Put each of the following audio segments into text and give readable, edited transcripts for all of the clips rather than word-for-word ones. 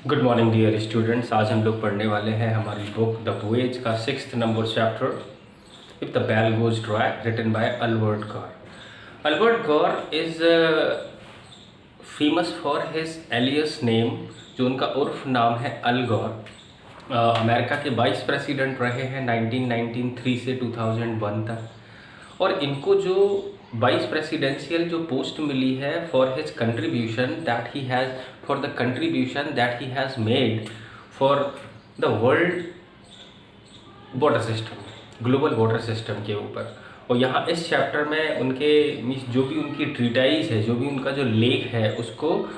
Good morning dear students. आज हम लोग पढ़ने वाले हैं हमारी बुक द वोएज का 6th number chapter if the bell goes dry, written by Albert Gore. Albert Gore is famous for his alias name, जो उनका उर्फ नाम है अल गॉर। अमेरिका के 22 प्रेसिडेंट रहे हैं 1993 से 2001 तक। और इनको जो 22 प्रेसिडेंशियल जो पोस्ट मिली है for his contribution that he has for the contribution that he has made for the world water system, global water system के ऊपर। और यहाँ इस चैप्टर में उनके जो भी उनकी ट्रीटाइज है, जो भी उनका जो लेख है, उसको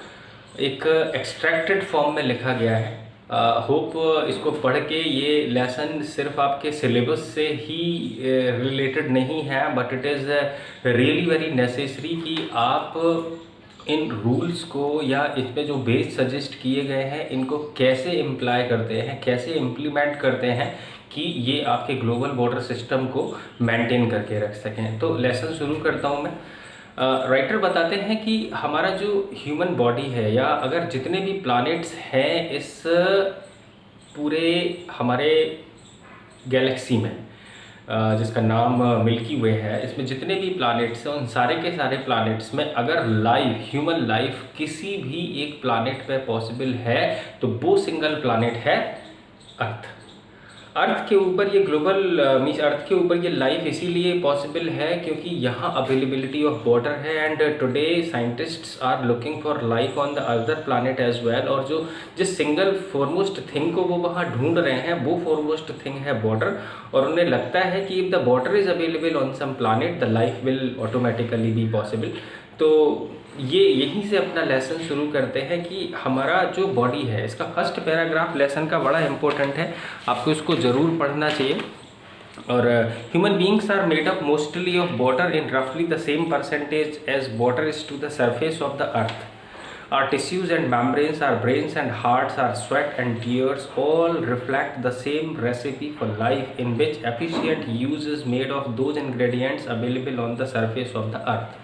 एक एक्सट्रैक्टेड फॉर्म में लिखा गया है। होप इसको पढ़ के ये लेसन सिर्फ आपके सिलेबस से ही रिलेटेड नहीं है, but it is really very necessary कि आप इन रूल्स को या इसमें जो बेस सजेस्ट किए गए हैं इनको कैसे इम्प्लाई करते हैं, कैसे इम्प्लीमेंट करते हैं कि ये आपके ग्लोबल वाटर सिस्टम को मेंटेन करके रख सकें। तो लेसन शुरू करता हूँ मैं। राइटर बताते हैं कि हमारा जो ह्यूमन बॉडी है, या अगर जितने भी प्लैनेट्स हैं इस पूरे हमारे गैलेक्सी में, जिसका नाम मिल्की वे है, इसमें जितने भी प्लैनेट्स हैं उन सारे के सारे प्लैनेट्स में अगर लाइफ, ह्यूमन लाइफ किसी भी एक प्लैनेट पे पॉसिबल है तो वो सिंगल प्लैनेट है अर्थ। अर्थ के ऊपर ये ग्लोबल मीन्स अर्थ के ऊपर ये लाइफ इसीलिए पॉसिबल है क्योंकि यहाँ अवेलेबिलिटी ऑफ वाटर है, and today scientists are looking for life on the other planet as well. और जो जिस सिंगल फॉरमोस्ट थिंग को वो वहाँ ढूंढ रहे हैं वो फॉरमोस्ट थिंग है वाटर। और उन्हें लगता है कि if the water is available on some planet the life will automatically be possible. तो ये यहीं से अपना लेसन शुरू करते हैं कि हमारा जो बॉडी है, इसका फर्स्ट पैराग्राफ लेसन का बड़ा इंपॉर्टेंट है, आपको इसको ज़रूर पढ़ना चाहिए। और human beings are made up mostly of water in रफली the same percentage as water is to the surface of the earth. Our tissues and membranes, our brains and hearts, our sweat and tears all reflect the same recipe for life in which efficient use is made of those ingredients available on the surface of the earth।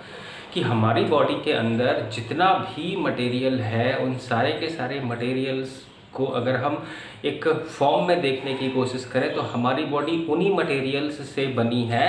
कि हमारी body के अंदर जितना भी material है उन सारे के सारे मटेरियल्स को अगर हम एक फॉर्म में देखने की कोशिश करें तो हमारी बॉडी उन्हीं मटेरियल्स से बनी है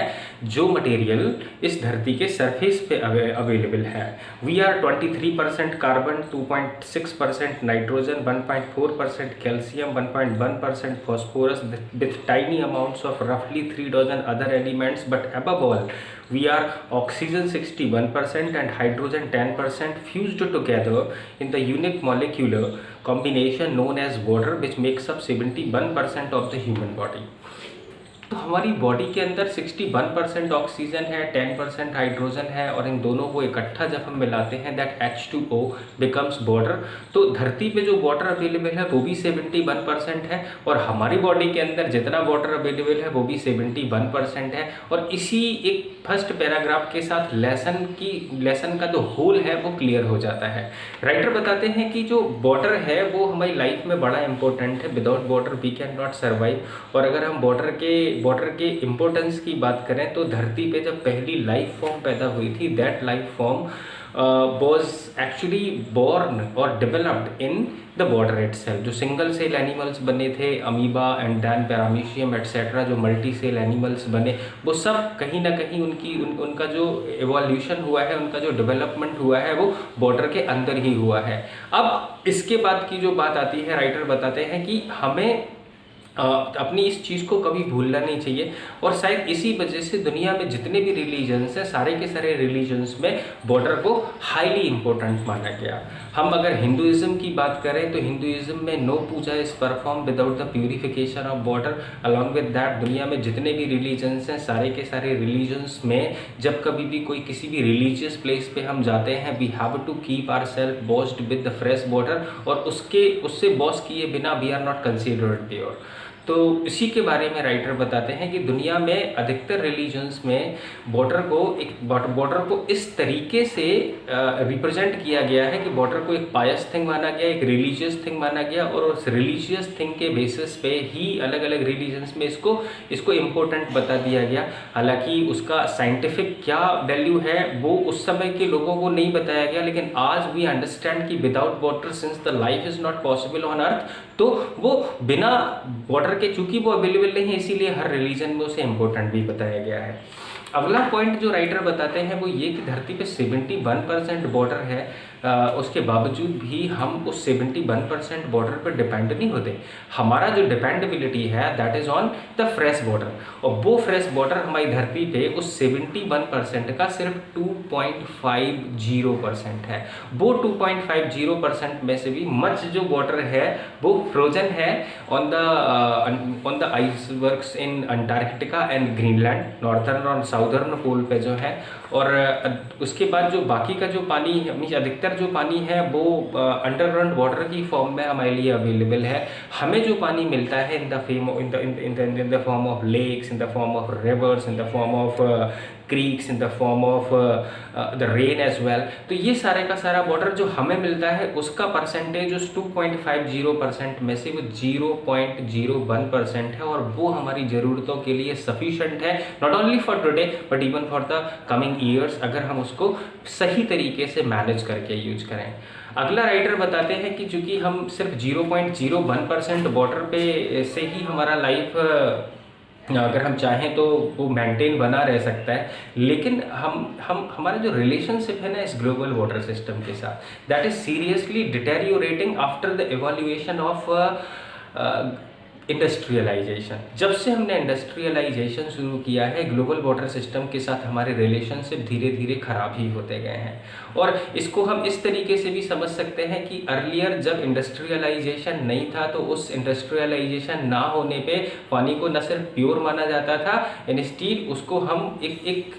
जो मटेरियल इस धरती के सरफेस पे अवेलेबल है। We are 23% carbon, 2.6% nitrogen, 1.4% calcium, 1.1% phosphorus with tiny amounts of रफली 3 dozen other elements, but above all we are oxygen 61% and hydrogen 10% fused together in the unique molecular combination known as water, which makes up 71% of the human body। तो हमारी body के अंदर 61% oxygen है, 10% hydrogen है, और इन दोनों को इकट्ठा जब हम मिलाते हैं दैट H2O बिकम्स वाटर। तो धरती पे जो वाटर अवेलेबल है वो भी 71% है, और हमारी बॉडी के अंदर जितना वाटर अवेलेबल है वो भी 71% है। और इसी एक फर्स्ट पैराग्राफ के साथ लेसन का जो होल है वो क्लियर हो जाता है। राइटर बताते हैं कि जो वाटर है वो हमारी लाइफ में बड़ा इंपॉर्टेंट है, without water we can not survive. और अगर हम वाटर के इम्पोर्टेंस की बात करें तो धरती पे जब पहली लाइफ फॉर्म पैदा हुई थी, that life form was actually born or developed in the water itself। जो सिंगल सेल एनिमल्स बने थे, amoeba and then paramecium etcetera, जो मल्टी सेल एनिमल्स बने, वो सब कहीं ना कहीं उनका जो एवोल्यूशन हुआ है, उनका जो डेवलपमेंट हुआ है वो वाटर के अंदर ही हुआ है। अब इसके बाद की जो बात आती है, राइटर बताते हैं कि हमें अपनी इस चीज़ को कभी भूलना नहीं चाहिए। और शायद इसी वजह से दुनिया में जितने भी रिलीजन्स हैं, सारे के सारे रिलीजन्स में वाटर को हाईली इम्पोर्टेंट माना गया। हम अगर हिंदुइज्म की बात करें तो हिंदुइज्म में no puja is perform without the purification of water. Along with that दुनिया में जितने भी रिलीजन्स हैं, सारे के सारे रिलीजन्स में जब कभी भी कोई किसी भी रिलीजियस प्लेस पे हम जाते हैं, we have to keep our self washed with the fresh water, और उससे वॉश किए बिना we are not considered pure. तो इसी के बारे में राइटर बताते हैं कि दुनिया में अधिकतर रिलीजन्स में बॉर्डर को इस तरीके से रिप्रेजेंट किया गया है कि बॉर्डर को एक पायस थिंग माना गया, एक रिलीजियस थिंग माना गया, और उस रिलीजियस थिंग के बेसिस पे ही अलग अलग रिलीजन्स में इसको इम्पोर्टेंट बता दिया गया। हालांकि उसका साइंटिफिक क्या वैल्यू है वो उस समय के लोगों को नहीं बताया गया, लेकिन आज वी अंडरस्टैंड कि without border since the life is not possible on earth, तो वो बिना बॉर्डर के चूंकि वो अवेलेबल नहीं है, इसीलिए हर रिलीजन में उसे इम्पोर्टेंट भी बताया गया है। अगला पॉइंट जो राइटर बताते हैं वो ये कि धरती पे 71% बॉर्डर है, उसके बावजूद भी हम उस 71% बॉर्डर पर डिपेंड नहीं होते। हमारा जो डिपेंडेबिलिटी है that is on the fresh border, और वो फ्रेश बॉर्डर हमारी धरती पे उस 71% का सिर्फ 2.50% है। वो 2.50% में से भी मच जो बॉर्डर है वो फ्रोजन है on the icebergs in Antarctica and Greenland, northern और साउदर्न पोल पे जो है। और उसके बाद जो बाकी का जो पानी अधिकतर जो पानी है वो अंडरग्राउंड वाटर की फॉर्म में हमारे लिए अवेलेबल है। हमें जो पानी मिलता है in the form of lakes, in the form of rivers, in the form of creeks, in the form of the rain as well. तो ये सारे का सारा वाटर जो हमें मिलता है उसका परसेंटेज उस 2.50% में से वो 0.01% है, और वो हमारी ज़रूरतों के लिए सफिशेंट है, not only for today but even for the coming years, अगर हम उसको सही तरीके से मैनेज करके यूज करें। अगला राइटर बताते हैं कि चूंकि हम सिर्फ 0.01% वाटर पे से ही हमारा लाइफ अगर हम चाहें तो वो मेंटेन बना रह सकता है, लेकिन हम हमारा जो रिलेशनशिप है ना इस ग्लोबल वाटर सिस्टम के साथ that is seriously deteriorating after the evolution of industrialisation. जब से हमने इंडस्ट्रियलाइजेशन शुरू किया है ग्लोबल वाटर सिस्टम के साथ हमारे रिलेशनशिप धीरे धीरे खराब ही होते गए हैं। और इसको हम इस तरीके से भी समझ सकते हैं कि अर्लियर जब इंडस्ट्रियलाइजेशन नहीं था तो उस इंडस्ट्रियलाइजेशन ना होने पे पानी को न सिर्फ प्योर माना जाता था, इंस्टीड उसको हम एक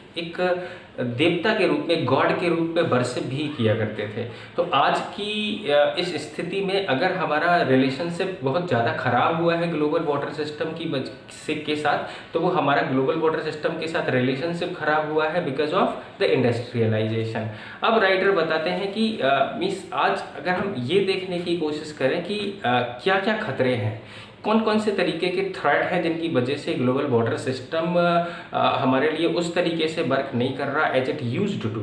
देवता के रूप में, गॉड के रूप में वर्शिप भी किया करते थे। तो आज की इस स्थिति में अगर हमारा रिलेशनशिप बहुत ज़्यादा खराब हुआ है ग्लोबल वाटर सिस्टम के साथ, तो वो हमारा ग्लोबल वाटर सिस्टम के साथ रिलेशनशिप खराब हुआ है बिकॉज ऑफ द इंडस्ट्रियलाइजेशन। अब राइटर बताते हैं कि आज अगर हम ये देखने की कोशिश करें कि क्या क्या खतरे हैं, कौन कौन से तरीके के थ्रेट हैं जिनकी वजह से ग्लोबल वाटर सिस्टम हमारे लिए उस तरीके से वर्क नहीं कर रहा एज इट यूज्ड टू।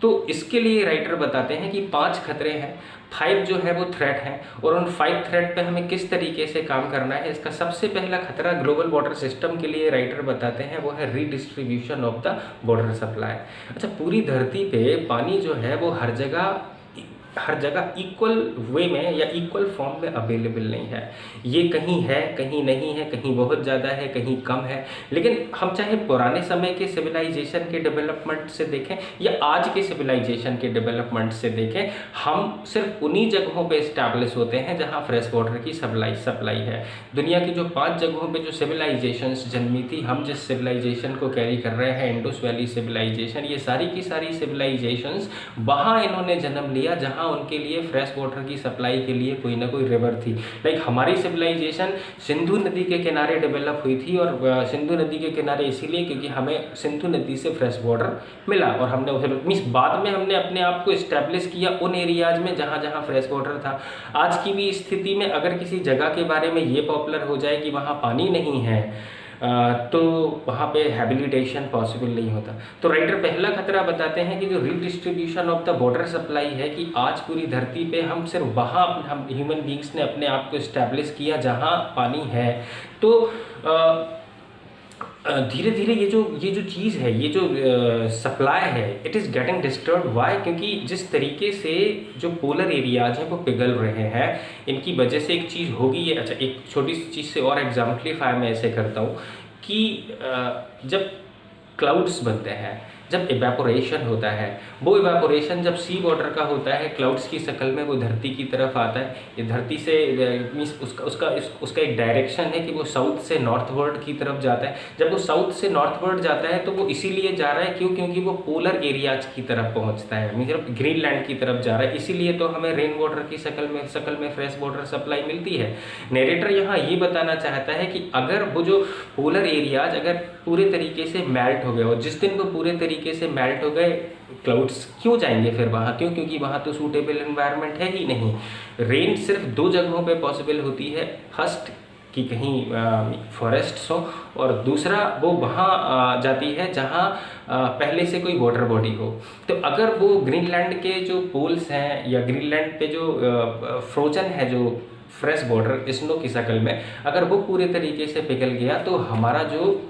तो इसके लिए राइटर बताते हैं कि 5 खतरे हैं, 5 जो है वो थ्रेट हैं, और उन 5 थ्रेट पे हमें किस तरीके से काम करना है। इसका सबसे पहला खतरा ग्लोबल वाटर सिस्टम के लिए राइटर बताते हैं वो है redistribution of the water supply. अच्छा, पूरी धरती पे पानी जो है वो हर जगह इक्वल वे में या इक्वल फॉर्म में अवेलेबल नहीं है। ये कहीं है, कहीं नहीं है, कहीं बहुत ज़्यादा है, कहीं कम है। लेकिन हम चाहे पुराने समय के सिविलाइजेशन के डेवलपमेंट से देखें या आज के सिविलाइजेशन के डेवलपमेंट से देखें, हम सिर्फ उन्हीं जगहों पे इस्टेब्लिश होते हैं जहाँ फ्रेश वाटर की सप्लाई है। दुनिया की जो 5 जगहों पे जो सिविलाइजेशंस जन्मी थी, हम जिस सिविलाइजेशन को कैरी कर रहे हैं इंडस वैली सिविलाइजेशन, ये सारी की सारी सिविलाइजेशंस वहाँ इन्होंने जन्म लिया जहाँ उनके लिए फ्रेश वाटर की सप्लाई के लिए कोई ना कोई रिवर थी। लाइक हमारी सिविलाइजेशन सिंधु नदी के किनारे डेवलप हुई थी, और सिंधु नदी के किनारे इसीलिए क्योंकि हमें सिंधु नदी से फ्रेश वाटर मिला, और हमने मीन्स बाद में हमने अपने आप को इस्टेब्लिश किया उन एरियाज में जहाँ जहाँ फ्रेश वाटर था। आज की भी स्थिति में अगर किसी जगह के बारे में ये पॉपुलर हो जाए कि वहाँ पानी नहीं है, तो वहाँ पे हैबिलिटेशन पॉसिबल नहीं होता। तो राइटर पहला खतरा बताते हैं कि जो redistribution of the water supply है, कि आज पूरी धरती पे हम सिर्फ वहाँ हम ह्यूमन बींग्स ने अपने आप को इस्टेब्लिश किया जहाँ पानी है। तो धीरे धीरे ये जो चीज़ है, ये जो सप्लाई है, it is getting disturb. Why? क्योंकि जिस तरीके से जो पोलर एरियाज हैं वो पिघल रहे हैं, इनकी वजह से एक चीज़ होगी है। अच्छा, एक छोटी सी चीज़ से और एग्जाम्पलीफाई मैं ऐसे करता हूँ कि जब क्लाउड्स बनते हैं, जब इवेपोरेशन होता है, वो इवेपोरेशन जब सी वाटर का होता है क्लाउड्स की शक्ल में, वो धरती की तरफ आता है। ये धरती से मीन्स उसका एक डायरेक्शन है कि वो साउथ से नॉर्थवर्ड की तरफ जाता है। जब वो साउथ से नॉर्थवर्ड जाता है तो वो इसीलिए जा रहा है क्योंकि वो पोलर एरियाज की तरफ पहुंचता है, मतलब ग्रीनलैंड की तरफ जा रहा है, इसीलिए तो हमें रेन वाटर की शक्ल में फ्रेश वाटर सप्लाई मिलती है। नरेटर यहाँ ये बताना चाहता है कि अगर वो जो पोलर एरियाज अगर पूरे तरीके से मेल्ट हो गए, और जिस दिन वो पूरे तरीके से मेल्ट हो गए, क्लाउड्स क्यों जाएंगे फिर वहाँ, क्योंकि वहाँ तो सूटेबल एनवायरनमेंट है ही नहीं। रेन सिर्फ दो जगहों पे पॉसिबल होती है, फर्स्ट कि कहीं फॉरेस्ट्स हो, और दूसरा वो वहाँ जाती है जहाँ पहले से कोई वाटर बॉडी हो। तो अगर वो ग्रीनलैंड के जो पोल्स हैं या ग्रीनलैंड पे जो फ्रोजन है, जो फ्रेश वाटर स्नो की शक्ल में, अगर वो पूरे तरीके से पिघल गया तो हमारा जो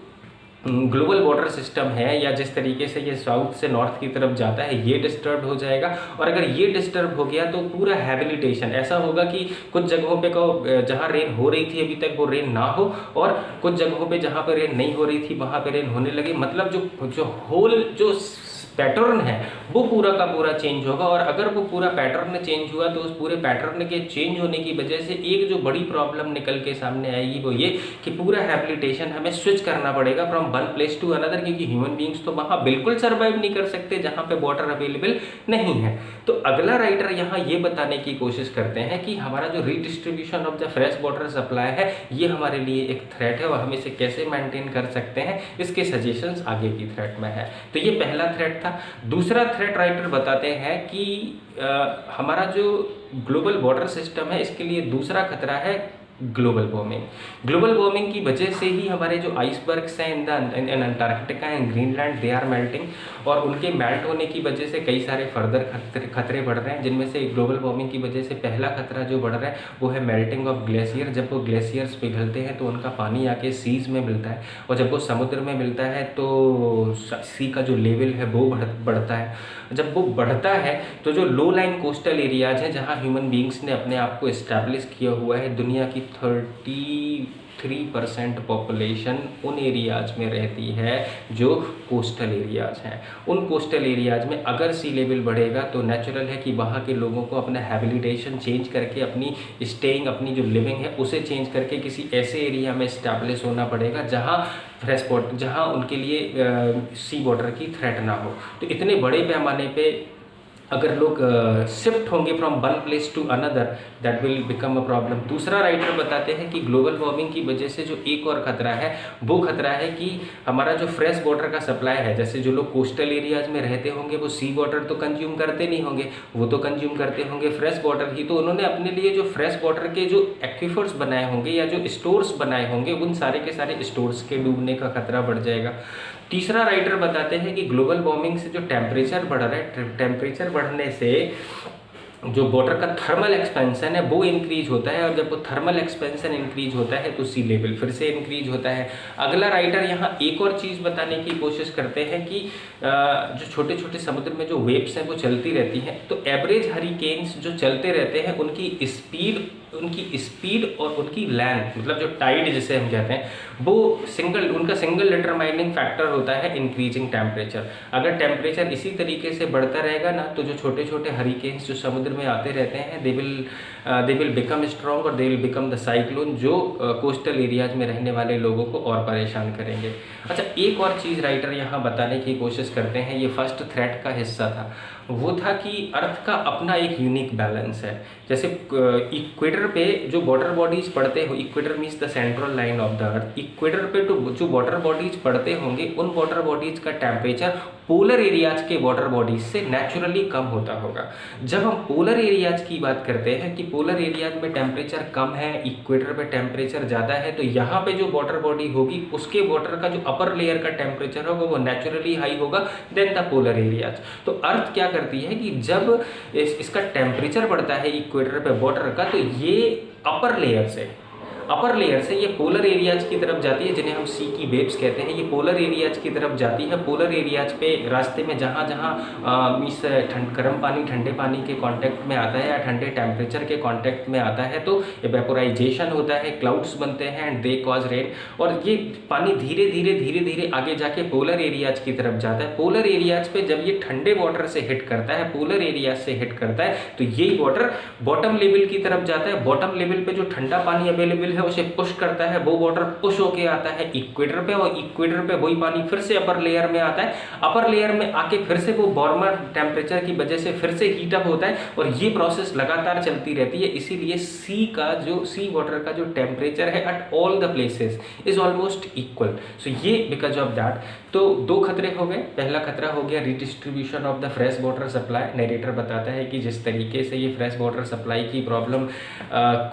ग्लोबल वाटर सिस्टम है, या जिस तरीके से ये साउथ से नॉर्थ की तरफ जाता है, ये डिस्टर्ब हो जाएगा। और अगर ये डिस्टर्ब हो गया तो पूरा हैबिलिटेशन ऐसा होगा कि कुछ जगहों पे को जहाँ रेन हो रही थी अभी तक वो रेन ना हो, और कुछ जगहों पे जहाँ पे रेन नहीं हो रही थी वहाँ पे रेन होने लगे। मतलब जो होल जो पैटर्न है वो पूरा का पूरा चेंज होगा। और अगर वो पूरा पैटर्न चेंज हुआ तो उस पूरे पैटर्न के चेंज होने की वजह से एक जो बड़ी प्रॉब्लम निकल के सामने आएगी वो ये कि पूरा हैबिलिटेशन हमें स्विच करना पड़ेगा from one place to another, क्योंकि ह्यूमन बींग्स तो वहाँ बिल्कुल सर्वाइव नहीं कर सकते जहाँ पे वाटर अवेलेबल नहीं है। तो अगला राइटर यहाँ ये बताने की कोशिश करते हैं कि हमारा जो redistribution of the fresh water supply है ये हमारे लिए एक थ्रेट है, और हम इसे कैसे मेंटेन कर सकते हैं इसके सजेशंस आगे की थ्रेट में है। तो ये पहला थ्रेट था। दूसरा थ्रेट राइटर बताते हैं कि हमारा जो ग्लोबल वाटर सिस्टम है इसके लिए दूसरा खतरा है ग्लोबल वार्मिंग। ग्लोबल वार्मिंग की वजह से ही हमारे जो आइसबर्ग्स हैं in Antarctica and Greenland they are melting, और उनके मेल्ट होने की वजह से कई सारे फर्दर खतरे बढ़ रहे हैं, जिनमें से ग्लोबल वार्मिंग की वजह से पहला खतरा जो बढ़ रहा है वो है मेल्टिंग ऑफ ग्लेशियर। जब वो ग्लेशियर्स पिघलते हैं तो उनका पानी आके सीज में मिलता है, और जब वो समुद्र में मिलता है तो सी का जो लेवल है वो बढ़ता है। जब वो बढ़ता है तो जो लो लाइन कोस्टल एरियाज हैं जहाँ ह्यूमन बींग्स ने अपने आप को इस्टेब्लिश किया हुआ है, दुनिया की 33% पॉपुलेशन उन एरियाज में रहती है जो कोस्टल एरियाज हैं। उन कोस्टल एरियाज में अगर सी लेवल बढ़ेगा तो नेचुरल है कि वहाँ के लोगों को अपना हैबिलिटेशन चेंज करके अपनी स्टेइंग, अपनी जो लिविंग है उसे चेंज करके किसी ऐसे एरिया में इस्टेब्लिश होना पड़ेगा जहाँ फ्रेश वाटर, जहाँ उनके लिए सी वाटर की थ्रेट ना हो। तो इतने बड़े पैमाने पे अगर लोग शिफ्ट होंगे from one place to another, that will become a problem. दूसरा राइटर बताते हैं कि ग्लोबल वार्मिंग की वजह से जो एक और खतरा है वो खतरा है कि हमारा जो फ्रेश वाटर का सप्लाई है, जैसे जो लोग कोस्टल एरियाज में रहते होंगे वो सी वाटर तो कंज्यूम करते नहीं होंगे, वो तो कंज्यूम करते होंगे फ्रेश वाटर ही। तो उन्होंने अपने लिए जो फ्रेश वाटर के जो एक्विफर्स बनाए होंगे या जो स्टोर्स बनाए होंगे उन सारे के सारे स्टोर्स के डूबने का खतरा बढ़ जाएगा। तीसरा राइटर बताते हैं कि ग्लोबल वार्मिंग से जो टेम्परेचर बढ़ रहा है, टेम्परेचर बढ़ने से जो वाटर का थर्मल एक्सपेंशन है वो इंक्रीज होता है, और जब वो थर्मल एक्सपेंशन इंक्रीज होता है तो सी लेवल फिर से इंक्रीज होता है। अगला राइटर यहाँ एक और चीज़ बताने की कोशिश करते हैं कि जो छोटे छोटे समुद्र में जो वेव्स हैं वो चलती रहती हैं, तो एवरेज हरिकेन्स जो चलते रहते हैं उनकी स्पीड और उनकी लेंथ, मतलब जो टाइड जिसे हम कहते हैं, वो उनका सिंगल डिटरमाइनिंग फैक्टर होता है इंक्रीजिंग टेम्परेचर। अगर टेम्परेचर इसी तरीके से बढ़ता रहेगा ना तो जो छोटे छोटे हरिकेन्स जो समुद्र में आते रहते हैं दे विल बिकम स्ट्रॉन्ग और they will become the cyclone, जो कोस्टल एरियाज में रहने वाले लोगों को और परेशान करेंगे। अच्छा, एक और चीज़ राइटर यहाँ बताने की कोशिश करते हैं, ये फर्स्ट थ्रेट का हिस्सा था, वो था कि अर्थ का अपना एक यूनिक बैलेंस है। जैसे इक्वेटर पे जो वाटर बॉडीज पड़ते हो, equator means the central line of the earth, equator पे तो जो वाटर बॉडीज पड़ते होंगे उन वाटर बॉडीज का टेम्परेचर पोलर एरियाज के वाटर बॉडीज से नेचुरली कम होता होगा। जब हम पोलर एरियाज की बात करते हैं कि पोलर एरियाज में टेम्परेचर कम है, इक्वेटर पे टेम्परेचर ज़्यादा है, तो यहाँ पे जो वाटर बॉडी होगी उसके वाटर का जो अपर लेयर का टेम्परेचर होगा वो नेचुरली हाई होगा देन द पोलर एरियाज। तो अर्थ क्या करती है कि जब इसका टेम्परेचर बढ़ता है इक्वेटर पे वाटर का, तो ये अपर लेयर से अपर लेयर से ये पोलर एरियाज की तरफ जाती है, जिन्हें हम सी की वेव्स कहते हैं। ये पोलर एरियाज की तरफ जाती है। पोलर एरियाज पे रास्ते में जहाँ जहाँ मीन्स गर्म पानी ठंडे पानी के कांटेक्ट में आता है या ठंडे टेम्परेचर के कांटेक्ट में आता है तो इवेपोराइजेशन होता है, क्लाउड्स बनते हैं एंड दे कॉज रेन। और ये पानी धीरे धीरे आगे जाके पोलर एरियाज की तरफ जाता है। पोलर एरियाज पे जब ये ठंडे वाटर से हिट करता है, पोलर एरियाज से हिट करता है, तो यही वाटर बॉटम लेवल की तरफ जाता है। बॉटम लेवल पे जो ठंडा पानी अवेलेबल है उसे पुश करता है, वो वाटर पुश होके आता है इक्वेटर पे, और इक्वेटर पे वही पानी फिर से अपर लेयर में आता है। अपर लेयर में आके फिर से वो वार्मर टेम्परेचर की वजह से फिर से हीट अप होता है, और ये प्रोसेस लगातार चलती रहती है। इसीलिए सी वाटर का जो टेम्परेचर है at all the places is almost equal. So ये बिकॉज ऑफ दैट। तो दो खतरे हो गए। पहला खतरा हो गया redistribution of the fresh water supply. Narrator बताता है कि जिस तरीके से ये फ्रेश वाटर सप्लाई की प्रॉब्लम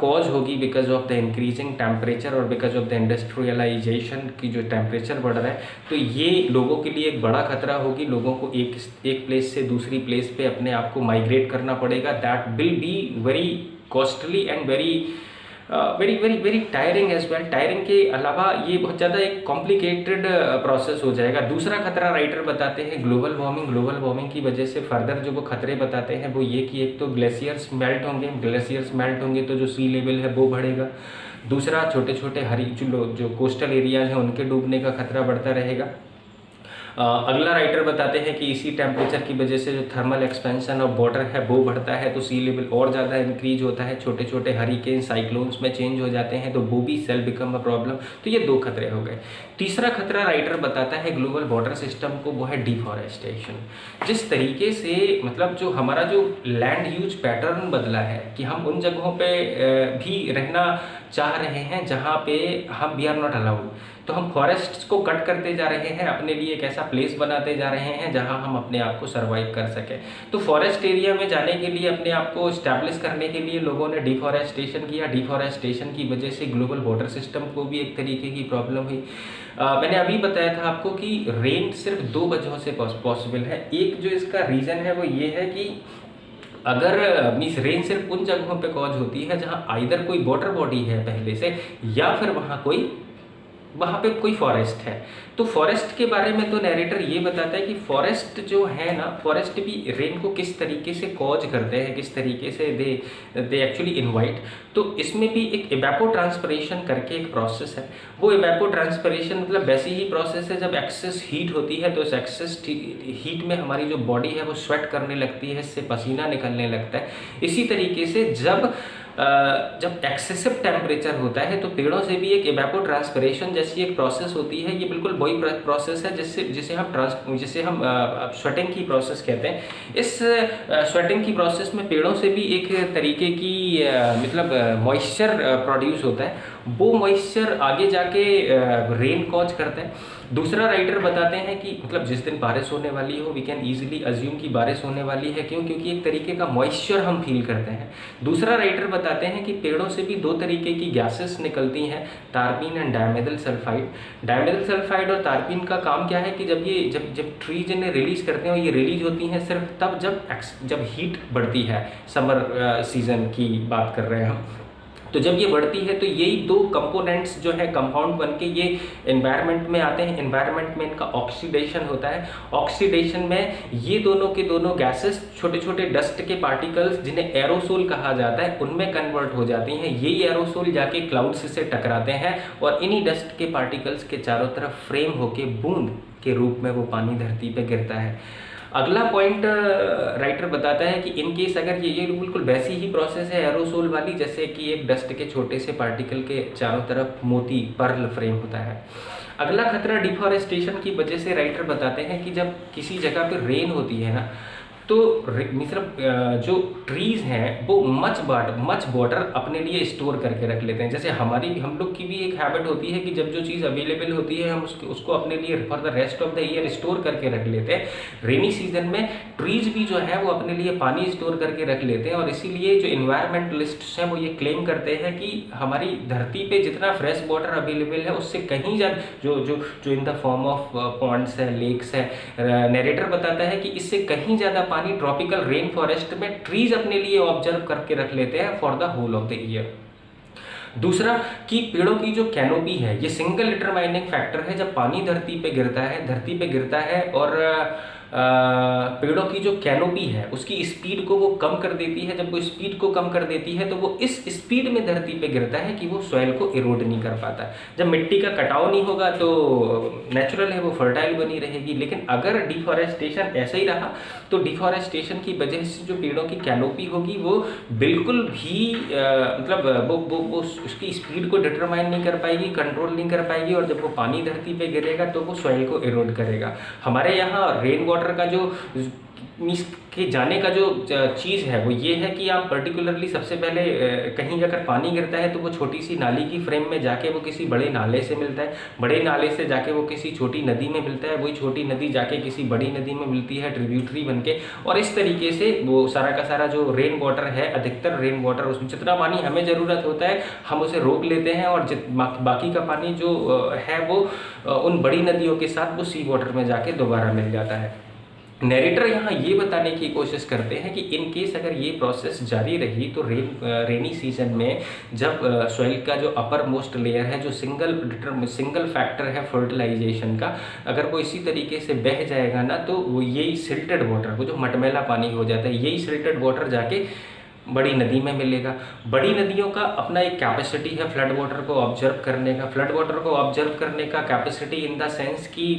कॉज होगी because of the increasing temperature और बिकॉज ऑफ द इंडस्ट्रियलाइजेशन की जो टेम्परेचर बढ़ रहा है, तो ये लोगों के लिए एक बड़ा खतरा होगी। लोगों को एक प्लेस से दूसरी प्लेस पे अपने आप को माइग्रेट करना पड़ेगा। That will be very costly and very tiring as well. Tiring के अलावा ये बहुत ज़्यादा एक कॉम्प्लिकेटेड प्रोसेस हो जाएगा। दूसरा खतरा राइटर बताते हैं ग्लोबल वार्मिंग। ग्लोबल वार्मिंग की वजह से फर्दर जो वो खतरे बताते हैं वो ये कि एक तो ग्लेशियर्स मेल्ट होंगे तो जो सी लेवल है वो बढ़ेगा। दूसरा छोटे छोटे जो कोस्टल एरियाज हैं उनके डूबने का खतरा बढ़ता रहेगा। अगला राइटर बताते हैं कि इसी टेम्परेचर की वजह से जो थर्मल एक्सपेंशन ऑफ वाटर है वो बढ़ता है, तो सी लेवल और ज़्यादा इंक्रीज होता है। छोटे छोटे हरिकेन साइक्लोन्स में चेंज हो जाते हैं, तो वो भी सेल बिकम अ प्रॉब्लम। तो ये दो खतरे हो गए। तीसरा खतरा राइटर बताता है ग्लोबल वाटर सिस्टम को, वो है डिफॉरेस्टेशन। जिस तरीके से मतलब जो हमारा जो लैंड यूज पैटर्न बदला है कि हम उन जगहों पे भी रहना चाह रहे हैं जहाँ पे हम वी आर नॉट अलाउड, तो हम फॉरेस्ट्स को कट करते जा रहे हैं, अपने लिए एक ऐसा प्लेस बनाते जा रहे हैं जहां हम अपने आप को सर्वाइव कर सकें। तो फॉरेस्ट एरिया में जाने के लिए, अपने आप को इस्टेब्लिश करने के लिए लोगों ने डिफॉरेस्टेशन किया। डिफॉरेस्टेशन की वजह से ग्लोबल वाटर सिस्टम को भी एक तरीके की प्रॉब्लम हुई। मैंने अभी बताया था आपको कि रेन सिर्फ दो वजहों से पॉसिबल है। एक जो इसका रीज़न है वो ये है कि अगर मीन्स रेन सिर्फ उन जगहों पे कॉज होती है जहाँ आइदर कोई वाटर बॉडी है पहले से, या फिर वहाँ पे कोई फॉरेस्ट है। तो फॉरेस्ट के बारे में तो नैरेटर ये बताता है कि फॉरेस्ट जो है ना, फॉरेस्ट भी रेन को किस तरीके से कॉज करते हैं, किस तरीके से दे एक्चुअली इनवाइट। तो इसमें भी एक इवेपोट्रांसपिरेशन करके एक प्रोसेस है। वो इवेपोट्रांसपिरेशन मतलब वैसी ही प्रोसेस है, जब एक्सेस हीट होती है तो उस एक्सेस हीट में हमारी जो बॉडी है वो स्वेट करने लगती है, इससे पसीना निकलने लगता है। इसी तरीके से जब एक्सेसिव टेम्परेचर होता है तो पेड़ों से भी एक इवेपोट्रांसपिरेशन जैसी एक प्रोसेस होती है। ये बिल्कुल वही प्रोसेस है जिसे हम स्वेटिंग की प्रोसेस कहते हैं। इस स्वेटिंग की प्रोसेस में पेड़ों से भी एक तरीके की मतलब मॉइस्चर प्रोड्यूस होता है। वो मॉइस्चर आगे जाके रेन कॉज करता है। दूसरा राइटर बताते हैं कि मतलब जिस दिन बारिश होने वाली हो, वी कैन ईजिली अज्यूम कि बारिश होने वाली है। क्यों? क्योंकि एक तरीके का मॉइस्चर हम फील करते हैं। दूसरा राइटर बताते हैं कि पेड़ों से भी दो तरीके की गैसेस निकलती हैं, तारपीन and dimethyl sulphide. Dimethyl sulphide और तारपीन का काम क्या है कि जब ट्रीज इन्हें रिलीज करते हैं, ये रिलीज होती हैं सिर्फ तब जब हीट बढ़ती है। समर सीजन की बात कर रहे हैं हम। तो जब ये बढ़ती है तो यही दो कंपोनेंट्स जो है कंपाउंड बन के ये एनवायरनमेंट में आते हैं। एनवायरनमेंट में इनका ऑक्सीडेशन होता है। ऑक्सीडेशन में ये दोनों के दोनों गैसेस छोटे छोटे डस्ट के पार्टिकल्स जिन्हें एरोसोल कहा जाता है उनमें कन्वर्ट हो जाती हैं। यही एरोसोल जाके क्लाउड्स से टकराते हैं और इन्हीं डस्ट के पार्टिकल्स के चारों तरफ फ्रेम होके बूंद के रूप में वो पानी धरती पे गिरता है। अगला पॉइंट राइटर बताता है कि इन केस अगर ये बिल्कुल वैसी ही प्रोसेस है एरोसोल वाली, जैसे कि एक डस्ट के छोटे से पार्टिकल के चारों तरफ मोती पर्ल फ्रेम होता है। अगला खतरा डिफॉरेस्टेशन की वजह से राइटर बताते हैं कि जब किसी जगह पे रेन होती है ना, तो मतलब जो ट्रीज़ हैं वो मच वाटर अपने लिए स्टोर करके रख लेते हैं। जैसे हम लोग की भी एक हैबिट होती है कि जब जो चीज़ अवेलेबल होती है हम उसको अपने लिए for the rest of the year store करके रख लेते हैं। रेनी सीजन में ट्रीज़ भी जो है वो अपने लिए पानी स्टोर करके रख लेते हैं। और इसीलिए जो इन्वायरमेंटलिस्ट्स हैं वो ये क्लेम करते हैं कि हमारी धरती पे जितना फ्रेश वाटर अवेलेबल है उससे कहीं ज़्यादा जो in the form of ponds है, लेक्स है, नरेटर बताता है कि इससे कहीं ज़्यादा ट्रॉपिकल रेन फॉरेस्ट में ट्रीज अपने लिए ऑब्जर्व करके रख लेते हैं for the whole of the year. दूसरा कि पेड़ों की जो कैनोपी है ये सिंगल डिटरमाइनिंग फैक्टर है। जब पानी धरती पे गिरता है और पेड़ों की जो कैनोपी है उसकी स्पीड को वो कम कर देती है। जब वो स्पीड को कम कर देती है तो वो इस स्पीड में धरती पे गिरता है कि वो सॉइल को इरोड नहीं कर पाता। जब मिट्टी का कटाव नहीं होगा तो नेचुरल है वो फर्टाइल बनी रहेगी। लेकिन अगर डिफॉरेस्टेशन ऐसा ही रहा तो डिफॉरेस्टेशन की वजह से जो पेड़ों की कैनोपी होगी वो बिल्कुल भी मतलब वो उसकी स्पीड को डिटरमाइन नहीं कर पाएगी, कंट्रोल नहीं कर पाएगी, और जब वो पानी धरती पे गिरेगा तो वो सॉइल को इरोड करेगा। हमारे यहाँ रेन वाटर का जो मीन्स के जाने का जो चीज़ है वो ये है कि आप पर्टिकुलरली सबसे पहले कहीं अगर पानी गिरता है तो वो छोटी सी नाली की फ्रेम में जाके वो किसी बड़े नाले से मिलता है, बड़े नाले से जाके वो किसी छोटी नदी में मिलता है, वही छोटी नदी जाके किसी बड़ी नदी में मिलती है ट्रिब्यूटरी बन के, और इस तरीके से वो सारा का सारा जो रेन वाटर है, अधिकतर रेन वाटर उसमें जितना पानी हमें ज़रूरत होता है हम उसे रोक लेते हैं, और बाकी का पानी जो है वो उन बड़ी नदियों के साथ वो सी वाटर में जाके दोबारा मिल जाता है। नैरेटर यहाँ ये बताने की कोशिश करते हैं कि इन केस अगर ये प्रोसेस जारी रही तो रेनी सीजन में जब सॉइल का जो अपर मोस्ट लेयर है जो सिंगल फैक्टर है फर्टिलाइजेशन का, अगर वो इसी तरीके से बह जाएगा ना तो वो यही सिल्टेड वाटर, वो जो मटमैला पानी हो जाता है, यही सिल्टेड वाटर जाके बड़ी नदी में मिलेगा। बड़ी नदियों का अपना एक कैपेसिटी है फ्लड वाटर को ऑब्जर्व करने का। फ्लड वाटर को ऑब्जर्व करने का कैपेसिटी इन द सेंस कि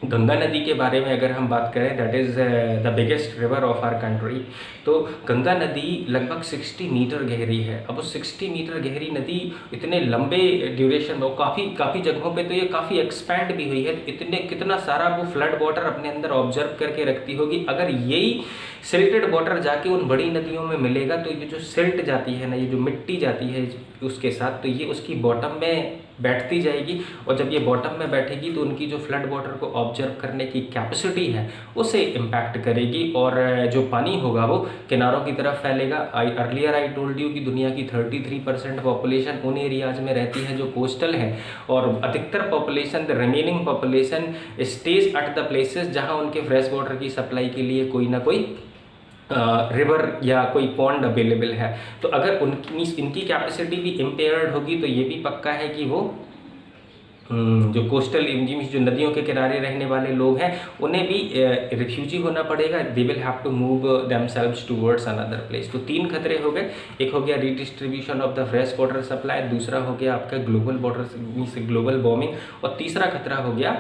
गंगा नदी के बारे में अगर हम बात करें, that is the biggest river of our country. तो गंगा नदी लगभग 60 मीटर गहरी है। अब उस 60 मीटर गहरी नदी इतने लंबे ड्यूरेशन में, काफ़ी जगहों पे तो ये काफ़ी एक्सपैंड भी हुई है, इतने कितना सारा वो फ्लड वाटर अपने अंदर ऑब्जर्व करके रखती होगी। अगर यही सिल्टेड वाटर जाके उन बड़ी नदियों में मिलेगा तो ये जो सिल्ट जाती है ना, ये जो मिट्टी जाती है उसके साथ, तो ये उसकी बॉटम में बैठती जाएगी, और जब ये बॉटम में बैठेगी तो उनकी जो फ्लड वाटर को ऑब्जर्व करने की कैपेसिटी है उसे इम्पैक्ट करेगी, और जो पानी होगा वो किनारों की तरफ फैलेगा। आई टोल्ड यू कि दुनिया की 33% पॉपुलेशन उन एरियाज में रहती है जो कोस्टल है, और अधिकतर population, the remaining population stage at the places जहाँ उनके फ्रेश वाटर की सप्लाई के लिए कोई ना कोई रिवर या कोई पॉन्ड अवेलेबल है। तो अगर इनकी कैपेसिटी भी इम्पेयर्ड होगी तो ये भी पक्का है कि वो जो कोस्टल जो नदियों के किनारे रहने वाले लोग हैं उन्हें भी रिफ्यूजी होना पड़ेगा। They will have to move themselves towards another place. तो 3 खतरे हो गए। एक हो गया redistribution of the fresh water supply, दूसरा हो गया आपका ग्लोबल वाटर ग्लोबल वार्मिंग, और तीसरा खतरा हो गया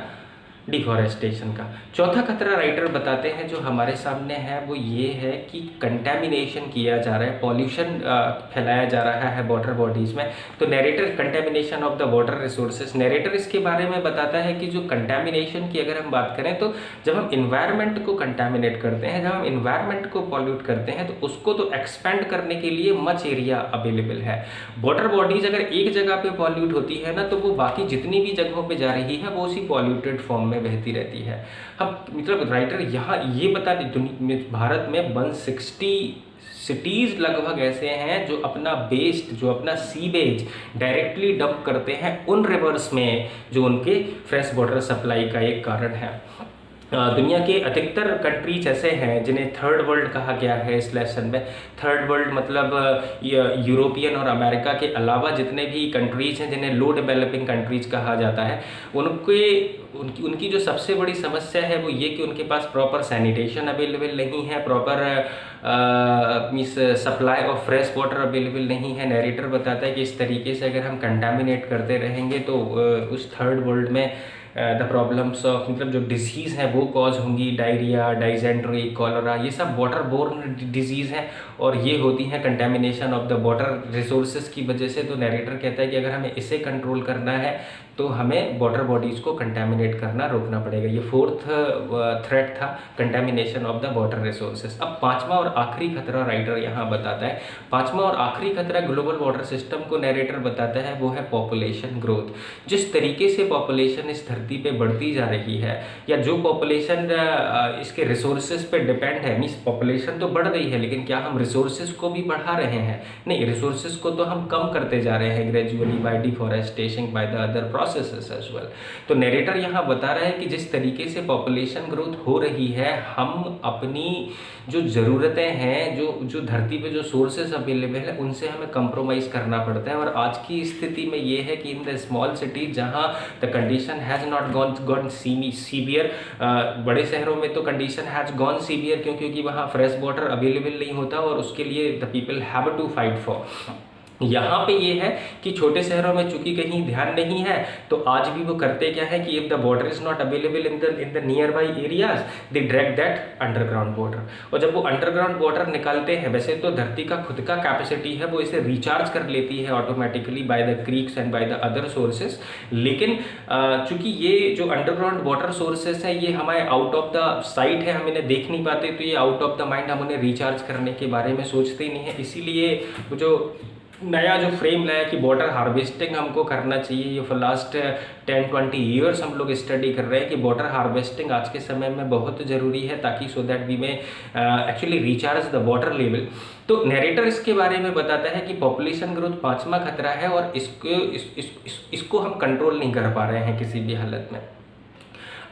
डिफॉरेस्टेशन का। चौथा खतरा राइटर बताते हैं जो हमारे सामने है वो ये है कि कंटेमिनेशन किया जा रहा है, पॉल्यूशन फैलाया जा रहा है वाटर बॉडीज़ में। तो narrator contamination of the water resources, narrator इसके बारे में बताता है कि जो कंटेमिनेशन की अगर हम बात करें तो जब हम इन्वायरमेंट को कंटेमिनेट करते हैं, जब हम इन्वायरमेंट को पॉल्यूट करते हैं तो उसको तो एक्सपेंड करने के लिए मच एरिया अवेलेबल है। वाटर बॉडीज़ अगर एक जगह पे पॉल्यूट होती है ना तो वो बाकी जितनी भी जगहों पे जा रही है वो उसी पॉल्यूटेड फॉर्म में बहती रहती है। हम मतलब राइटर यहाँ ये बता भारत में 160 सिटीज़ लगभग ऐसे हैं जो अपना वेस्ट, जो अपना सीवेज डायरेक्टली डंप करते हैं उन रिवर्स में जो उनके फ्रेश वाटर सप्लाई का एक कारण है। दुनिया के अधिकतर कंट्रीज ऐसे हैं जिन्हें थर्ड वर्ल्ड कहा गया है इस लेसन में। थर्ड वर्ल्ड मतलब यूरोपियन और अमेरिका के अलावा जितने भी कंट्रीज हैं जिन्हें लो डेवलपिंग कंट्रीज कहा जाता है, उनकी जो सबसे बड़ी समस्या है वो ये कि उनके पास प्रॉपर सैनिटेशन अवेलेबल नहीं है, proper supply of fresh water available नहीं है। नैरेटर बताता है कि इस तरीके से अगर हम कंटामिनेट करते रहेंगे तो उस थर्ड वर्ल्ड में द प्रॉब्लम्स ऑफ मतलब जो डिजीज़ हैं वो कॉज होंगी, डायरिया, डाइजेंट्री, कॉलरा, ये सब वाटर बोर्न डिजीज़ हैं और ये होती हैं contamination of the water resources की वजह से। तो नैरेटर कहता है कि अगर हमें इसे कंट्रोल करना है तो हमें वाटर बॉडीज़ को कंटेमिनेट करना रोकना पड़ेगा। ये फोर्थ थ्रेट था, contamination of the water resources. अब पांचवा और आखिरी खतरा राइटर यहाँ बताता है, पांचवा और आखिरी खतरा ग्लोबल वाटर सिस्टम को नैरेटर बताता है वो है पॉपुलेशन ग्रोथ। जिस तरीके से पॉपुलेशन इस धरती धरती पे बढ़ती जा रही है, या जो पॉपुलेशन इसके रिसोर्सेज पे डिपेंड है, मीन्स पॉपुलेशन तो बढ़ रही है लेकिन क्या हम रिसोर्सेज को भी बढ़ा रहे हैं? नहीं, रिसोर्सेज को तो हम कम करते जा रहे हैं gradually by deforestation, by the other processes as well. तो नरेटर यहाँ बता रहा है कि जिस तरीके से पॉपुलेशन ग्रोथ हो रही है, हम अपनी जो ज़रूरतें हैं, जो धरती पे जो सोर्सेज अवेलेबल है, उनसे हमें कंप्रोमाइज़ करना पड़ता है। और आज की स्थिति में ये है कि इन द स्मॉल सिटीज जहाँ the condition has not gone severe, बड़े शहरों में तो कंडीशन हैज़ गॉन सीवियर, क्योंकि वहाँ फ्रेश वाटर अवेलेबल नहीं होता और उसके लिए the people have to fight for. यहाँ पे ये है कि छोटे शहरों में चूंकि कहीं ध्यान नहीं है, तो आज भी वो करते क्या है कि if the water is not available in the near by areas, they direct that underground water. और जब वो अंडरग्राउंड वाटर निकालते हैं, वैसे तो धरती का खुद का कैपेसिटी है, वो इसे रिचार्ज कर लेती है automatically by the creeks and bye the other sources, लेकिन चूंकि ये जो अंडरग्राउंड वाटर सोर्सेज है ये हमारे आउट ऑफ द साइट है, हम इन्हें देख नहीं पाते, तो ये आउट ऑफ द माइंड, हम उन्हें रिचार्ज करने के बारे में सोचते ही नहीं है। इसीलिए जो नया जो फ्रेम लाया कि वाटर हार्वेस्टिंग हमको करना चाहिए, ये फॉर लास्ट 10-20 ईयर्स हम लोग स्टडी कर रहे हैं कि वाटर हार्वेस्टिंग आज के समय में बहुत ज़रूरी है, ताकि सो दैट वी में actually recharge the water level. तो नरेटर इसके बारे में बताता है कि पॉपुलेशन ग्रोथ 5वां खतरा है और इसको हम कंट्रोल नहीं कर पा रहे हैं किसी भी हालत में।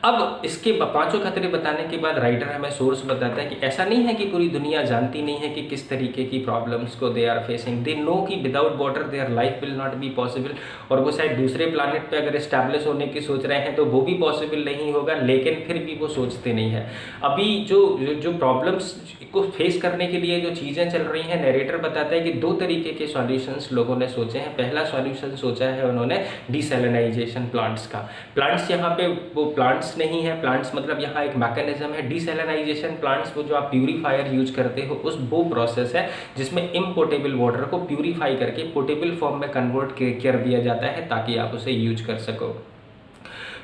अब इसके 5 खतरे बताने के बाद राइटर हमें सोर्स बताता है कि ऐसा नहीं है कि पूरी दुनिया जानती नहीं है कि किस तरीके की प्रॉब्लम्स को they are facing, they know कि without water there life will not be possible, और वो शायद दूसरे प्लानट पे अगर एस्टैब्लिश होने की सोच रहे हैं तो वो भी पॉसिबल नहीं होगा, लेकिन फिर भी वो सोचते नहीं है। अभी जो प्रॉब्लम्स को फेस करने के लिए जो चीज़ें चल रही हैं, नरेटर बताता है कि 2 तरीके के सॉल्यूशंस लोगों ने सोचे हैं। पहला सॉल्यूशन सोचा है उन्होंने डिसैलिनाइजेशन प्लांट्स का। प्लांट्स यहाँ पे वो प्लांट्स नहीं है, प्लांट्स मतलब यहाँ एक मैकेनिज्म है। डिसैलिनाइजेशन प्लांट्स, वो जो आप प्यूरीफायर यूज करते हो, वो प्रोसेस है जिसमें इम्पोर्टेबल वाटर को प्यूरीफाई करके पोर्टेबल फॉर्म में कन्वर्ट कर दिया जाता है ताकि आप उसे यूज कर सको।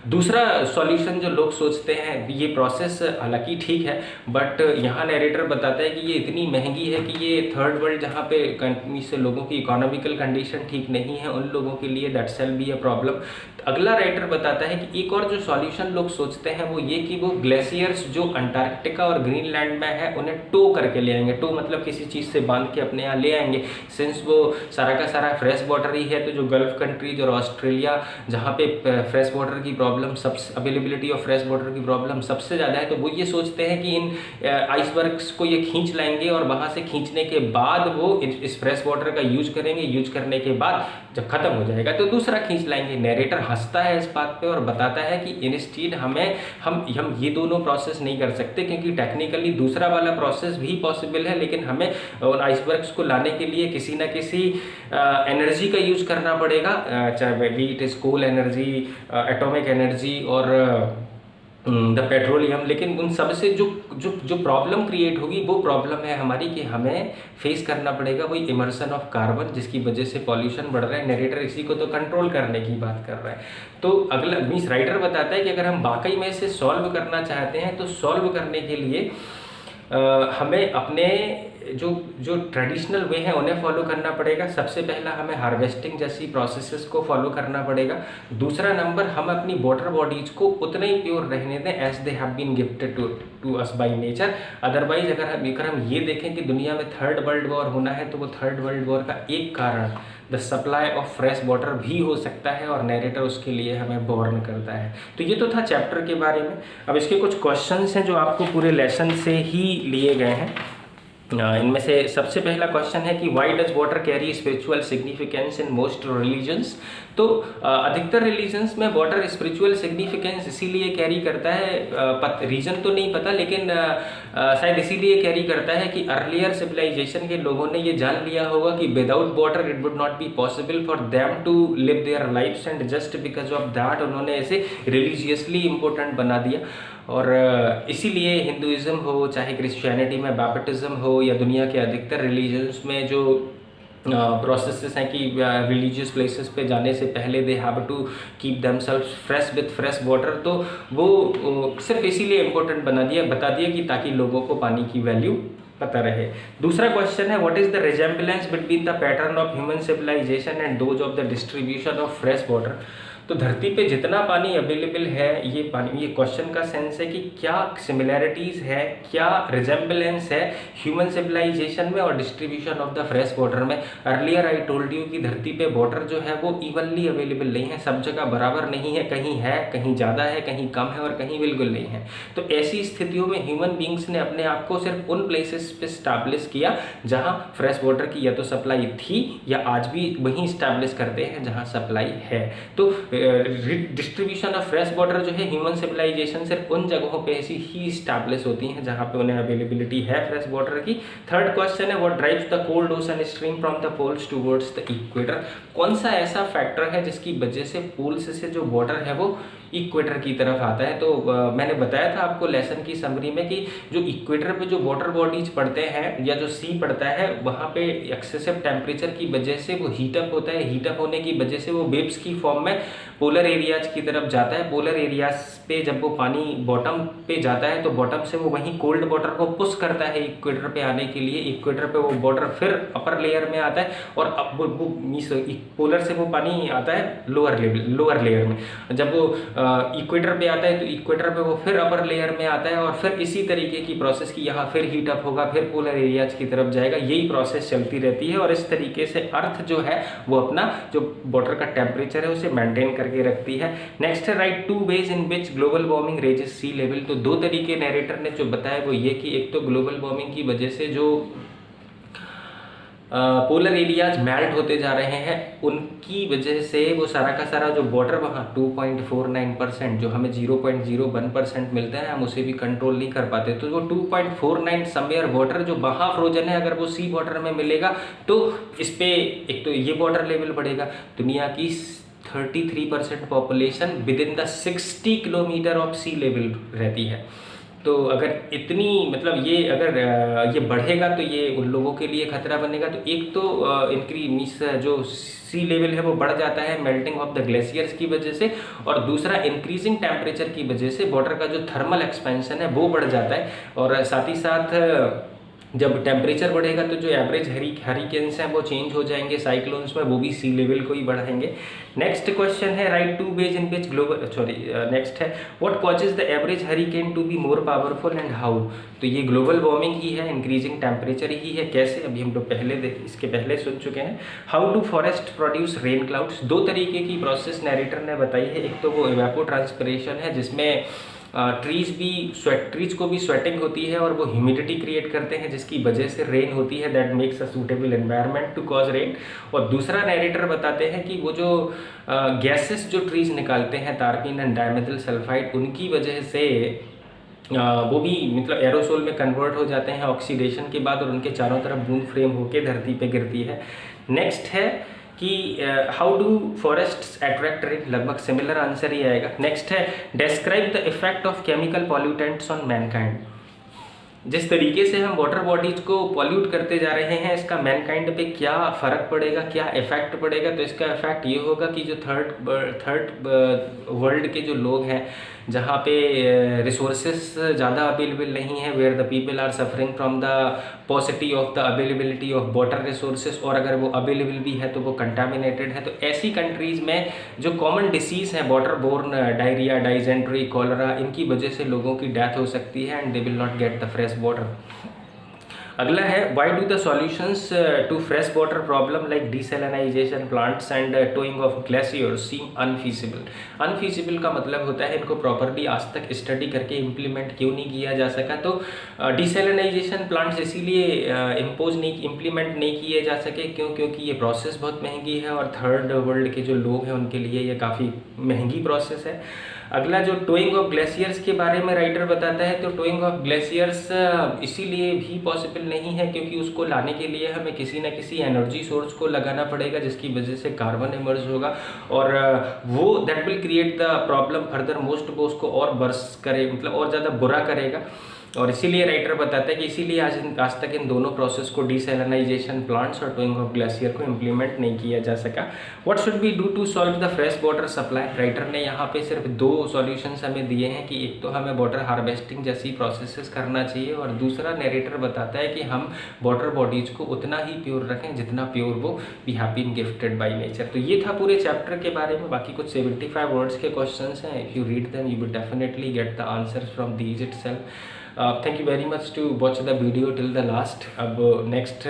दूसरा सॉल्यूशन जो लोग सोचते हैं, ये प्रोसेस हालांकि ठीक है, बट यहाँ नरेटर बताता है कि ये इतनी महंगी है कि ये थर्ड वर्ल्ड जहाँ पे कंट्री से लोगों की इकोनॉमिकल कंडीशन ठीक नहीं है, उन लोगों के लिए that shall be a problem. अगला राइटर बताता है कि एक और जो सॉल्यूशन लोग सोचते हैं वो ये कि वो ग्लेशियर्स जो अंटार्कटिका और ग्रीनलैंड में है उन्हें टो करके ले आएंगे। टो मतलब किसी चीज़ से बांध के अपने यहाँ ले आएंगे। सिंस वो सारा का सारा फ्रेश वाटर ही है, तो जो गल्फ कंट्रीज और ऑस्ट्रेलिया जहाँ पे फ्रेश वाटर की प्रॉब्लम सबसे, अवेलेबिलिटी ऑफ फ्रेश वाटर की प्रॉब्लम सबसे ज़्यादा है, तो वो ये सोचते हैं कि इन आइसबर्ग्स को ये खींच लाएंगे और वहाँ से खींचने के बाद वो इस फ्रेश वाटर का यूज करेंगे। यूज करने के बाद जब खत्म हो जाएगा तो दूसरा खींच लाएंगे। नरेटर हंसता है इस बात पे और बताता है कि इंस्टीड हम ये दोनों प्रोसेस नहीं कर सकते, क्योंकि टेक्निकली दूसरा वाला प्रोसेस भी पॉसिबल है, लेकिन हमें उन आइसबर्ग्स को लाने के लिए किसी ना किसी एनर्जी का यूज करना पड़ेगा, चाहे be it is coal energy, atomic energy और द पेट्रोलियम। लेकिन उन सब से जो प्रॉब्लम क्रिएट होगी वो प्रॉब्लम है हमारी कि हमें फेस करना पड़ेगा वही इमर्सन ऑफ कार्बन, जिसकी वजह से पॉल्यूशन बढ़ रहा है। नरेटर इसी को तो कंट्रोल करने की बात कर रहा है। तो अगला मीन्स राइटर बताता है कि अगर हम वाकई में इसे सॉल्व करना चाहते हैं तो सॉल्व करने के लिए हमें अपने जो ट्रेडिशनल वे हैं उन्हें फॉलो करना पड़ेगा। सबसे पहला हमें हार्वेस्टिंग जैसी प्रोसेसेस को फॉलो करना पड़ेगा। दूसरा नंबर, हम अपनी वाटर बॉडीज को उतना ही प्योर रहने दें as they have been gifted to us by nature. Otherwise अगर हम ये देखें कि दुनिया में थर्ड वर्ल्ड वॉर होना है, तो वो थर्ड वर्ल्ड वॉर का एक कारण the supply of fresh water भी हो सकता है, और नरेटर उसके लिए हमें वार्न करता है। तो ये तो था चैप्टर के बारे में। अब इसके कुछ क्वेश्चंस हैं जो आपको पूरे लेसन से ही लिए गए हैं। इनमें से सबसे पहला क्वेश्चन है कि why does water carry spiritual significance in most religions. तो अधिकतर रिलीजन्स में वाटर स्पिरिचुअल सिग्निफिकेंस इसीलिए कैरी करता है, रीजन तो नहीं पता, लेकिन शायद इसीलिए कैरी करता है कि अर्लियर सिविलाइजेशन के लोगों ने ये जान लिया होगा कि without water it would not be possible for them to live their lifes, and just because of that उन्होंने इसे रिलीजियसली इम्पोर्टेंट बना दिया। और इसीलिए हिंदुइज्म हो, चाहे क्रिश्चियनिटी में बैप्टिज्म हो, या दुनिया के अधिकतर रिलीजन्स में जो प्रोसेसेस हैं कि रिलीजियस प्लेसेस पे जाने से पहले they have to keep themselves fresh with fresh water, तो वो सिर्फ इसीलिए इम्पोर्टेंट बता दिया कि ताकि लोगों को पानी की वैल्यू पता रहे। दूसरा क्वेश्चन है what is the resemblance between the pattern of human civilisation and those of the distribution of fresh water. तो धरती पे जितना पानी अवेलेबल है, ये क्वेश्चन का सेंस है कि क्या सिमिलैरिटीज़ है, क्या रिजेम्बलेंस है ह्यूमन सिविलाइजेशन में और distribution of the fresh water में। अर्लियर आई टोल्ड यू कि धरती पे वाटर जो है वो इवनली अवेलेबल नहीं है, सब जगह बराबर नहीं है, कहीं ज़्यादा है, कहीं कम है और कहीं बिल्कुल नहीं है। तो ऐसी स्थितियों में ह्यूमन बींग्स ने अपने आप को सिर्फ उन प्लेसेस पे स्टैब्लिश किया जहाँ फ्रेश वाटर की या तो सप्लाई थी या आज भी वहीं स्टैब्लिश करते हैं जहाँ सप्लाई है। तो डिस्ट्रीब्यूशन ऑफ फ्रेश वाटर जो है ह्यूमन सिविलाइजेशन सिर्फ उन जगहों पे ऐसी ही स्टैब्लिश होती हैं जहाँ पे उन्हें अवेलेबिलिटी है फ्रेश वाटर की। थर्ड क्वेश्चन है what drives the cold ocean stream from the poles towards the equator. कौन सा ऐसा फैक्टर है जिसकी वजह से पोल्स से जो वाटर है वो इक्वेटर की तरफ आता है। तो मैंने बताया था आपको लेसन की समरी में कि जो इक्वेटर पे जो वाटर बॉडीज पड़ते हैं या जो सी पड़ता है वहाँ पे एक्सेसिव टेम्परेचर की वजह से वो हीटअप होता है, हीटअप होने की वजह से वो वेव्स की फॉर्म में पोलर एरियाज की तरफ जाता है। पोलर एरियाज पे जब वो पानी बॉटम पे जाता है तो बॉटम से वो वहीं कोल्ड वाटर को पुश करता है इक्वेटर पे आने के लिए। इक्वेटर पे वो वाटर फिर अपर लेयर में आता है और अब वो पोलर से वो पानी आता है लोअर लेयर में। जब वो इक्वेटर पे आता है तो इक्वेटर पे वो फिर अपर लेयर में आता है और फिर इसी तरीके की प्रोसेस की यहाँ फिर हीट अप होगा, फिर पोलर एरियाज की तरफ जाएगा। यही प्रोसेस चलती रहती है और इस तरीके से अर्थ जो है वो अपना जो वाटर का टेम्परेचर है उसे मेंटेन करके रखती है। नेक्स्ट है write 2 ways in which global warming raises sea level. तो 2 तरीके नरेटर ने जो बताया वो ये कि एक तो ग्लोबल वार्मिंग की वजह से जो पोलर एरियाज मेल्ट होते जा रहे हैं उनकी वजह से वो सारा का सारा जो वाटर वहाँ 2.49% जो हमें 0.01% मिलता है हम उसे भी कंट्रोल नहीं कर पाते। तो वो 2.49 समवेयर वाटर जो वहाँ फ्रोजन है अगर वो सी वाटर में मिलेगा तो इस पे एक तो ये वाटर लेवल बढ़ेगा। दुनिया की 33% population within the 60 kilometre of sea level रहती है। तो अगर इतनी मतलब ये अगर ये बढ़ेगा तो ये उन लोगों के लिए खतरा बनेगा। तो एक तो इंक्रीज जो सी लेवल है वो बढ़ जाता है मेल्टिंग ऑफ द ग्लेशियर्स की वजह से, और दूसरा इंक्रीजिंग टेम्परेचर की वजह से वाटर का जो थर्मल एक्सपेंशन है वो बढ़ जाता है। और साथ ही साथ जब टेम्परेचर बढ़ेगा तो जो एवरेज हरिकेन्स हैं वो चेंज हो जाएंगे साइक्लोन्स में, वो भी सी लेवल को ही बढ़ाएंगे। नेक्स्ट क्वेश्चन है write 2 ways in which next है what causes the average hurricane to be more powerful and how. तो ये ग्लोबल वार्मिंग ही है, इंक्रीजिंग टेम्परेचर ही है। कैसे, अभी हम लोग इसके पहले सुन चुके हैं। How do forest produce rain clouds. 2 तरीके की प्रोसेस नरेटर ने बताई है। एक तो वो इवेपोट्रांसपिरेशन है जिसमें ट्रीज को भी स्वेटिंग होती है और वो ह्यूमिडिटी क्रिएट करते हैं जिसकी वजह से रेन होती है, that makes a suitable environment to cause rain. और दूसरा नरेटर बताते हैं कि वो जो गैसेस जो ट्रीज निकालते हैं तारपीन एंड डाइमेथिल सल्फाइड उनकी वजह से वो भी मतलब एरोसोल में कन्वर्ट हो जाते हैं ऑक्सीडेशन के बाद और उनके चारों तरफ बूंद फ्रेम होकर धरती पे गिरती है। नेक्स्ट है कि how do forests attract rain, लगभग सिमिलर आंसर ही आएगा। नेक्स्ट है describe the effect of chemical pollutants on Mankind. जिस तरीके से हम वाटर बॉडीज को पॉल्यूट करते जा रहे हैं इसका मैनकाइंड पे क्या फ़र्क पड़ेगा, क्या इफेक्ट पड़ेगा। तो इसका इफेक्ट ये होगा कि जो थर्ड वर्ल्ड के जो लोग हैं जहाँ पे रिसोर्सेस ज़्यादा अवेलेबल नहीं है, where the people are suffering from the paucity of the availability of water resources, और अगर वो अवेलेबल भी है तो वो कंटामिनेटेड है। तो ऐसी कंट्रीज़ में जो कॉमन डिसीज़ हैं water borne diarrhoea, dysentery, cholera, इनकी वजह से लोगों की डेथ हो सकती है and they will not get the fresh water. अगला है why do the solutions to fresh water problem like desalinization plants and towing of glaciers seem unfeasible. Unfeasible का मतलब होता है इनको प्रॉपरली आज तक स्टडी करके इम्प्लीमेंट क्यों नहीं किया जा सका। तो डिसैलिनाइजेशन प्लांट्स इसीलिए इम्प्लीमेंट नहीं किए जा सके क्योंकि ये प्रोसेस बहुत महंगी है और थर्ड वर्ल्ड के जो लोग हैं उनके लिए ये काफ़ी महंगी प्रोसेस है। अगला जो टोइंग ऑफ ग्लेशियर्स के बारे में राइटर बताता है, तो टोइंग ऑफ ग्लेशियर्स इसीलिए भी पॉसिबल नहीं है क्योंकि उसको लाने के लिए हमें किसी न किसी एनर्जी सोर्स को लगाना पड़ेगा जिसकी वजह से कार्बन इमर्ज होगा और वो that will create the problem further most, वो उसको और बर्स करे मतलब और ज़्यादा बुरा करेगा। और इसीलिए राइटर बताता है कि इसीलिए आज तक इन दोनों प्रोसेस को डिसैलिनाइजेशन प्लांट्स और टोइंग ऑफ ग्लेशियर को इम्प्लीमेंट नहीं किया जा सका। What should be do to solve the fresh water supply? Writer ने यहाँ पे सिर्फ 2 सॉल्यूशंस हमें दिए हैं कि एक तो हमें वाटर हार्वेस्टिंग जैसी प्रोसेसेस करना चाहिए, और दूसरा नरेटर बताता है कि हम वाटर बॉडीज को उतना ही प्योर रखें जितना प्योर वो we have been gifted by nature. तो ये था पूरे चैप्टर के बारे में। बाकी कुछ 75 वर्ड्स के क्वेश्चंस हैं। If you read them you will definitely get the answers from these itself. Thank you very much to watch the video till the last. अब नेक्स्ट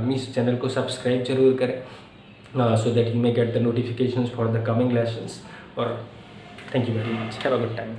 मीस चैनल को सब्सक्राइब जरूर करें so that you may get the notifications for the coming lessons. और thank you very much, have a good time.